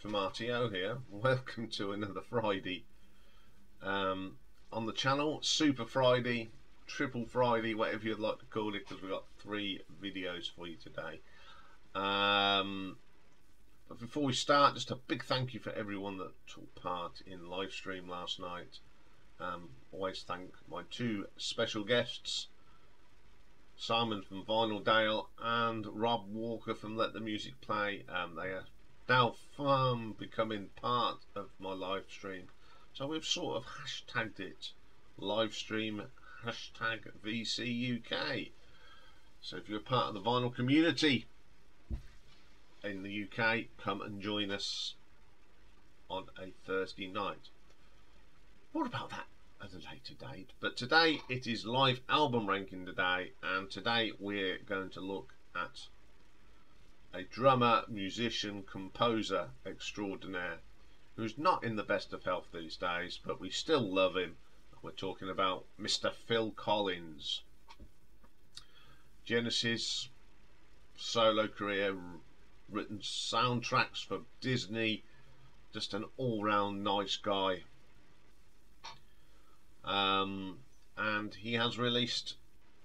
from R.T.O here. Welcome to another Friday on the channel. Super Friday, Triple Friday, whatever you'd like to call it, because we've got 3 videos for you today. But before we start, just a big thank you for everyone that took part in the live stream last night. Always thank my 2 special guests, Simon from Vinyl Dale and Rob Walker from Let the Music Play. They are now becoming part of my live stream, so we've sort of hashtagged it live stream #VCUK. So if you're part of the vinyl community in the UK, come and join us on a Thursday night. What about that at a later date? But today it is live album ranking today, and today we're going to look at a drummer, musician, composer extraordinaire who's not in the best of health these days, but we still love him. We're talking about Mr. Phil Collins. Genesis solo career, written soundtracks for Disney, just an all-round nice guy. And he has released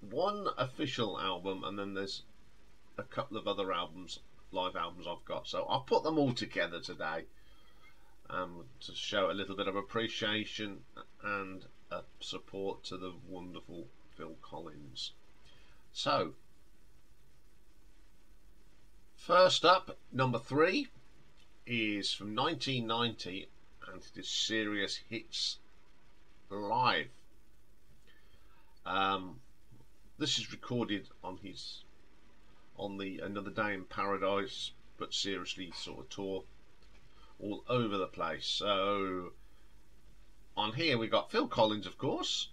1 official album, and then there's a couple of other albums, live albums I've got. So I'll put them all together today to show a little bit of appreciation and support to the wonderful Phil Collins. So first up, number 3 is from 1990, and it is Serious Hits Live. This is recorded on the Another Day in Paradise but Seriously sort of tour, all over the place. So on here we got Phil Collins, of course,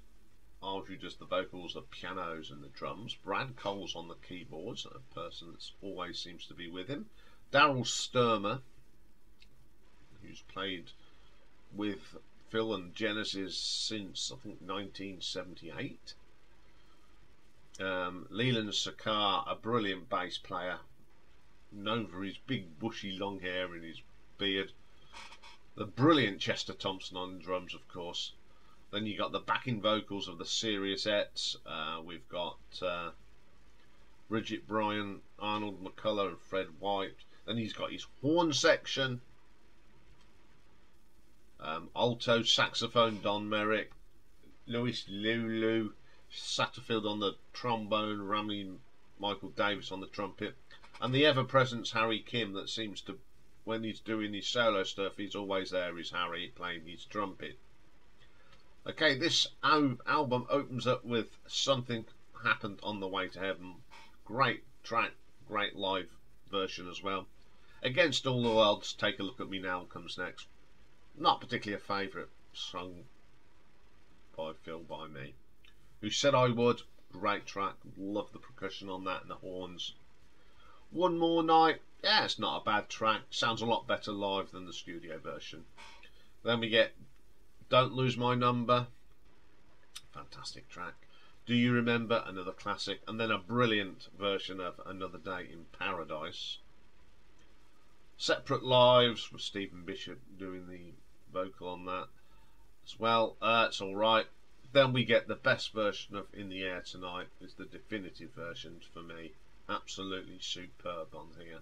who does the vocals, the pianos and the drums. Brad Cole's on the keyboards, a person that always seems to be with him. Daryl Sturmer, who's played with Phil and Genesis since I think 1978. Leland Sakar, a brilliant bass player, known for his big bushy long hair and his beard. The brilliant Chester Thompson on drums, of course. Then you got the backing vocals of the Seriousets. We've got Bridget Bryan, Arnold McCullough and Fred White. Then he's got his horn section. Alto saxophone Don Merrick, Louis Lulu Satterfield on the trombone, Rami Michael Davis on the trumpet, and the ever-present Harry Kim, that seems to, when he's doing his solo stuff, he's always there, is Harry, playing his trumpet. Okay, this album opens up with Something Happened on the Way to Heaven. Great track, great live version as well. Against All the Odds, Take a Look at Me Now comes next. Not particularly a favourite, sung by Phil by me. Who Said I Would, great track, love the percussion on that and the horns. One More Night, yeah, it's not a bad track, sounds a lot better live than the studio version. Then we get Don't Lose My Number, fantastic track. Do You Remember, another classic, and then a brilliant version of Another Day in Paradise. Separate Lives with Stephen Bishop doing the vocal on that as well. It's alright. Then we get the best version of In the Air Tonight. It's the definitive version for me. Absolutely superb on here.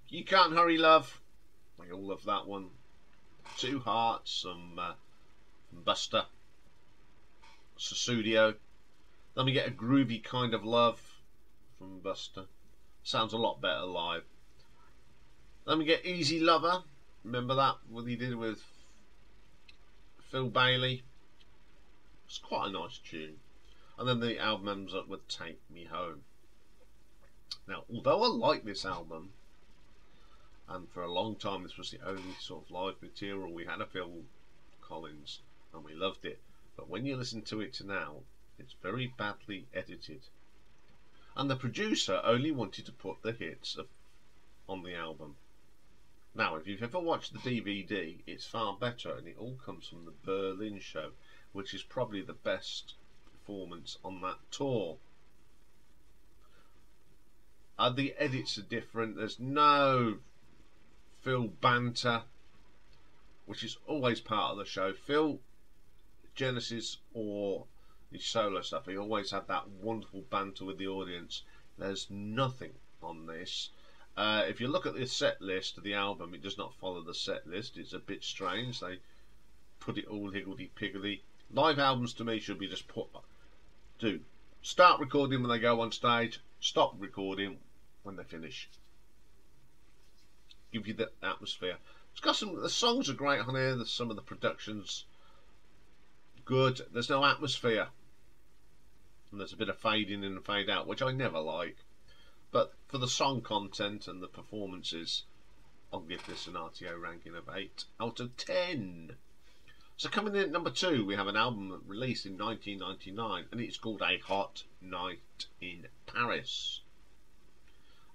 You Can't Hurry Love, I all love that one. Two Hearts from Buster Susudio. Then we get A Groovy Kind of Love from Buster. Sounds a lot better live. Then we get Easy Lover. Remember that, what he did with Phil Bailey? It's quite a nice tune. And then the album ends up with Take Me Home. Now, although I like this album, and for a long time this was the only sort of live material we had of Phil Collins, and we loved it, but when you listen to it now, it's very badly edited. And the producer only wanted to put the hits on the album. Now, if you've ever watched the DVD, it's far better, and it all comes from the Berlin show, which is probably the best performance on that tour. The edits are different. There's no Phil banter, which is always part of the show. Phil, Genesis or his solo stuff, he always had that wonderful banter with the audience. There's nothing on this. If you look at the set list of the album, it does not follow the set list. It's a bit strange. They put it all higgledy-piggledy. Live albums to me should be just start recording when they go on stage, stop recording when they finish. Give you the atmosphere. It's got the songs are great on here. There's some of the productions good. There's no atmosphere, and there's a bit of fade in and fade out, which I never like. But for the song content and the performances, I'll give this an R.T.O ranking of 8 out of 10. So coming in at number 2, we have an album released in 1999, and it's called A Hot Night in Paris.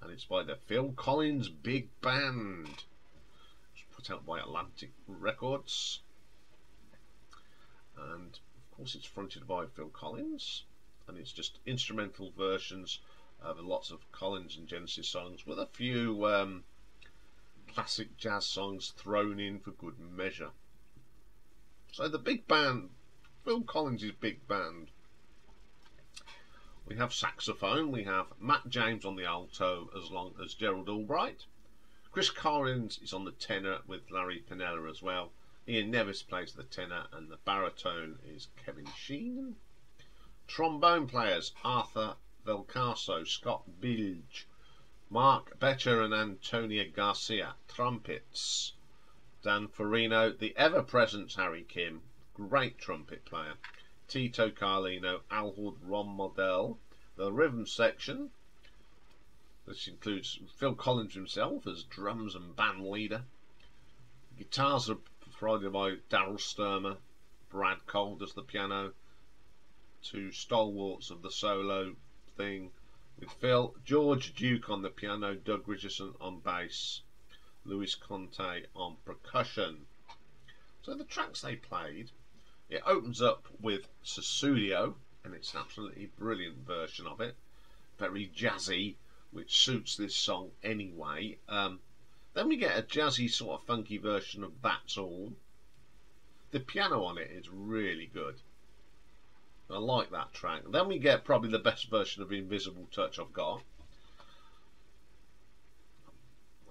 And it's by the Phil Collins Big Band. It's put out by Atlantic Records. And of course it's fronted by Phil Collins. And it's just instrumental versions of lots of Collins and Genesis songs with a few classic jazz songs thrown in for good measure. So the big band, Phil Collins' big band. We have saxophone, we have Matt James on the alto as long as Gerald Albright. Chris Collins is on the tenor with Larry Pinella as well. Ian Nevis plays the tenor and the baritone is Kevin Sheenan. Trombone players Arthur Velcaso, Scott Bilge, Mark Becher and Antonia Garcia. Trumpets Dan Farino, the ever-present Harry Kim, great trumpet player. Tito Carlino, Alhord Ron Modell. The rhythm section, this includes Phil Collins himself as drums and band leader. Guitars are provided by Daryl Sturmer. Brad Cole does the piano. Two stalwarts of the solo thing with Phil. George Duke on the piano, Doug Richardson on bass, Luis Conte on percussion. So the tracks they played, it opens up with Sussudio, and it's an absolutely brilliant version of it, very jazzy, which suits this song anyway. Then we get a jazzy sort of funky version of That's All. The piano on it is really good. I like that track. Then we get probably the best version of Invisible Touch I've got.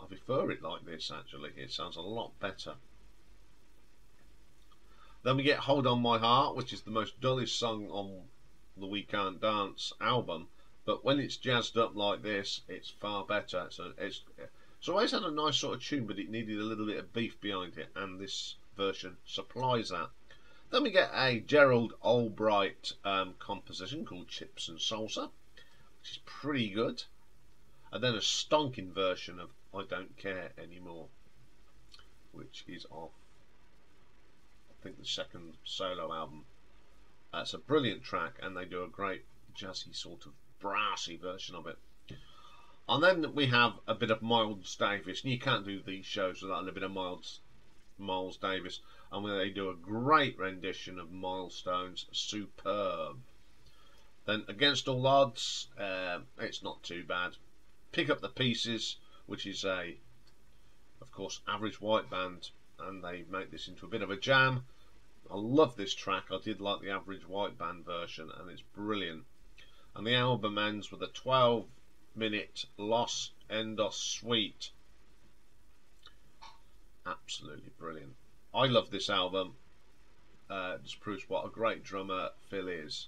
I prefer it like this actually, it sounds a lot better. Then we get Hold On My Heart, which is the most dullest song on the We Can't Dance album, but when it's jazzed up like this, it's far better. It's always had a nice sort of tune, but it needed a little bit of beef behind it, and this version supplies that. Then we get a Gerald Albright composition called Chips and Salsa, which is pretty good. And then a stonking version of I Don't Care Anymore, which is off, I think, the second solo album. It's a brilliant track, and they do a great jazzy sort of brassy version of it. And then we have a bit of Miles Davis, and you can't do these shows without a bit of Miles Davis, and when they do a great rendition of Milestones, superb. Then Against All Odds, it's not too bad. Pick Up the Pieces, which is of course, Average White Band, and they make this into a bit of a jam. I love this track. I did like the Average White Band version, and it's brilliant. And the album ends with a 12-minute Los Endos suite. Absolutely brilliant. I love this album. Just proves what a great drummer Phil is,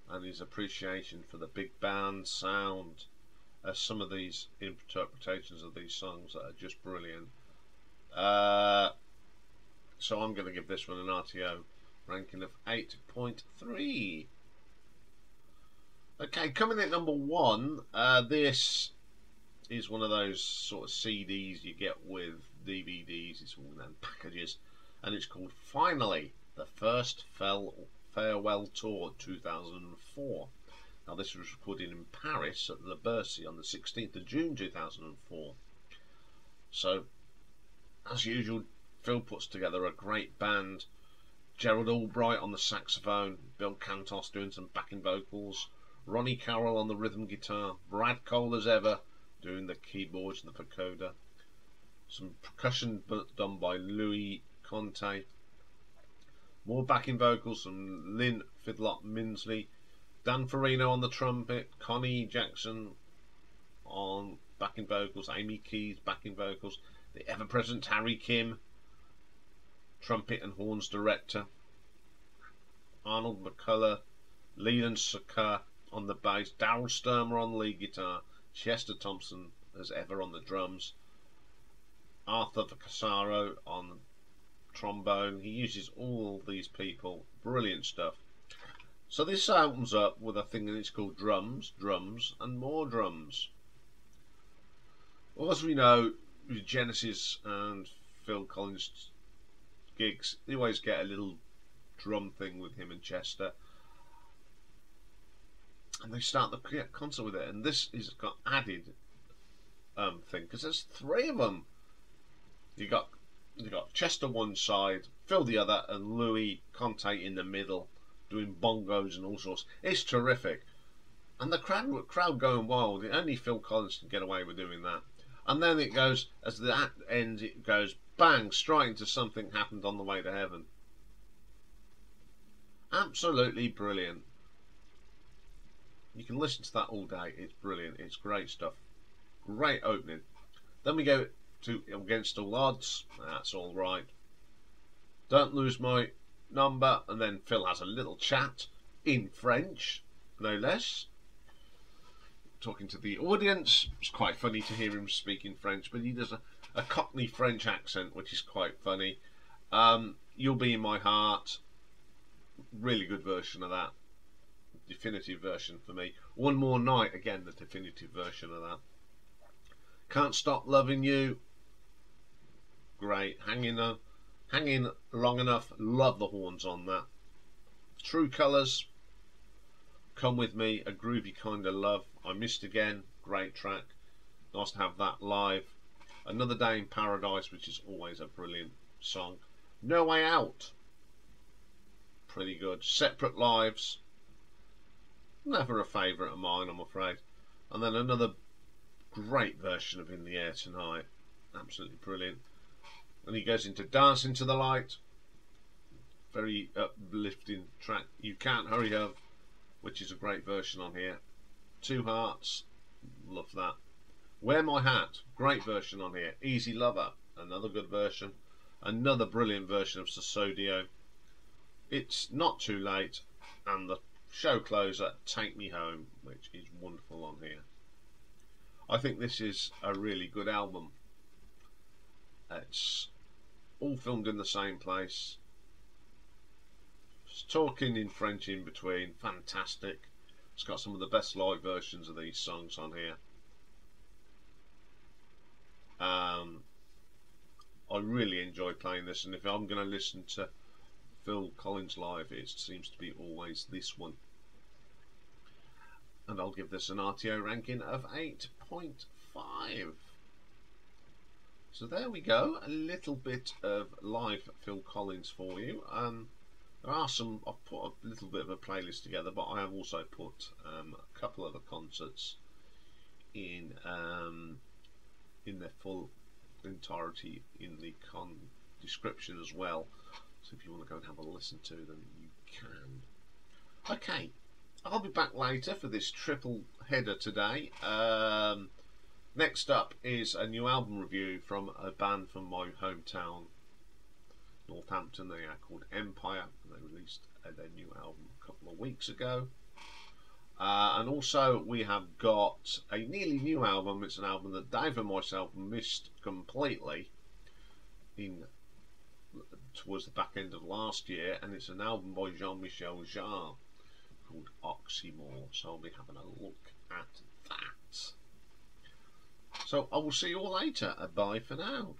and his appreciation for the big band sound. Some of these interpretations of these songs are just brilliant. So I'm going to give this one an R.T.O ranking of 8.3. Okay, coming in at number 1, this is one of those sort of CDs you get with DVDs. It's all in packages, and it's called Finally, the First Farewell Tour 2004. Now this was recorded in Paris at Le Bercy on the 16th of June 2004. So, as usual, Phil puts together a great band. Gerald Albright on the saxophone, Bill Cantos doing some backing vocals, Ronnie Carroll on the rhythm guitar, Brad Cole as ever doing the keyboards and the vocoder, Some percussion done by Louis Conte. More backing vocals from Lynn Fidlop Minsley. Dan Farino on the trumpet. Connie Jackson on backing vocals. Amy Keys backing vocals. The ever-present Harry Kim, trumpet and horns director. Arnold McCullough. Leland Sucker on the bass. Daryl Sturmer on lead guitar. Chester Thompson as ever on the drums. Arthur Casaro on trombone. He uses all these people. Brilliant stuff. So this opens up with a thing that is called Drums, Drums and More Drums. Well, as we know, with Genesis and Phil Collins gigs, they always get a little drum thing with him and Chester, and they start the concert with it. And this has got added thing, because there's three of them. You got Chester one side, Phil the other, and Louis Conte in the middle, doing bongos and all sorts. It's terrific, and the crowd going wild. Only Phil Collins can get away with doing that. And then it goes, as that ends, it goes bang, straight into Something Happened on the Way to Heaven. Absolutely brilliant. You can listen to that all day. It's brilliant. It's great stuff. Great opening. Then we go to Against All Odds. That's all right. Don't Lose My Number. And then Phil has a little chat in French, no less, talking to the audience. It's quite funny to hear him speaking French, but he does a Cockney French accent, which is quite funny. You'll Be in My Heart. Really good version of that. Definitive version for me. One More Night, again the definitive version of that. Can't Stop Loving You. Great. Hanging Long Enough. Love the horns on that. True Colours. Come With Me. A Groovy Kind of Love. I Missed Again. Great track. Nice to have that live. Another Day in Paradise, which is always a brilliant song. No Way Out. Pretty good. Separate Lives. Never a favourite of mine, I'm afraid. And then another great version of In the Air Tonight. Absolutely brilliant. And he goes into Dance Into the Light. Very uplifting track. You Can't Hurry Up, which is a great version on here. Two Hearts. Love that. Wear My Hat. Great version on here. Easy Lover. Another good version. Another brilliant version of Susodio. It's Not Too Late. And the show closer, Take Me Home, which is wonderful on here. I think this is a really good album. It's all filmed in the same place. Just talking in French in between. Fantastic. It's got some of the best live versions of these songs on here. I really enjoy playing this, and if I'm going to listen to Phil Collins live, it seems to be always this one. And I'll give this an R.T.O ranking of 8.5. So there we go, a little bit of live Phil Collins for you. There are some, I've put a little bit of a playlist together, but I have also put a couple of the concerts in their full entirety in the description as well. So if you want to go and have a listen to them, you can. Okay, I'll be back later for this triple header today. Next up is a new album review from a band from my hometown, Northampton. They are called Empire, and they released their new album a couple of weeks ago. And also we have got a nearly new album. It's an album that Dave and myself missed completely towards the back end of last year, and it's an album by Jean-Michel Jarre called Oxymore. So I'll be having a look at that. So I will see you all later. Bye for now.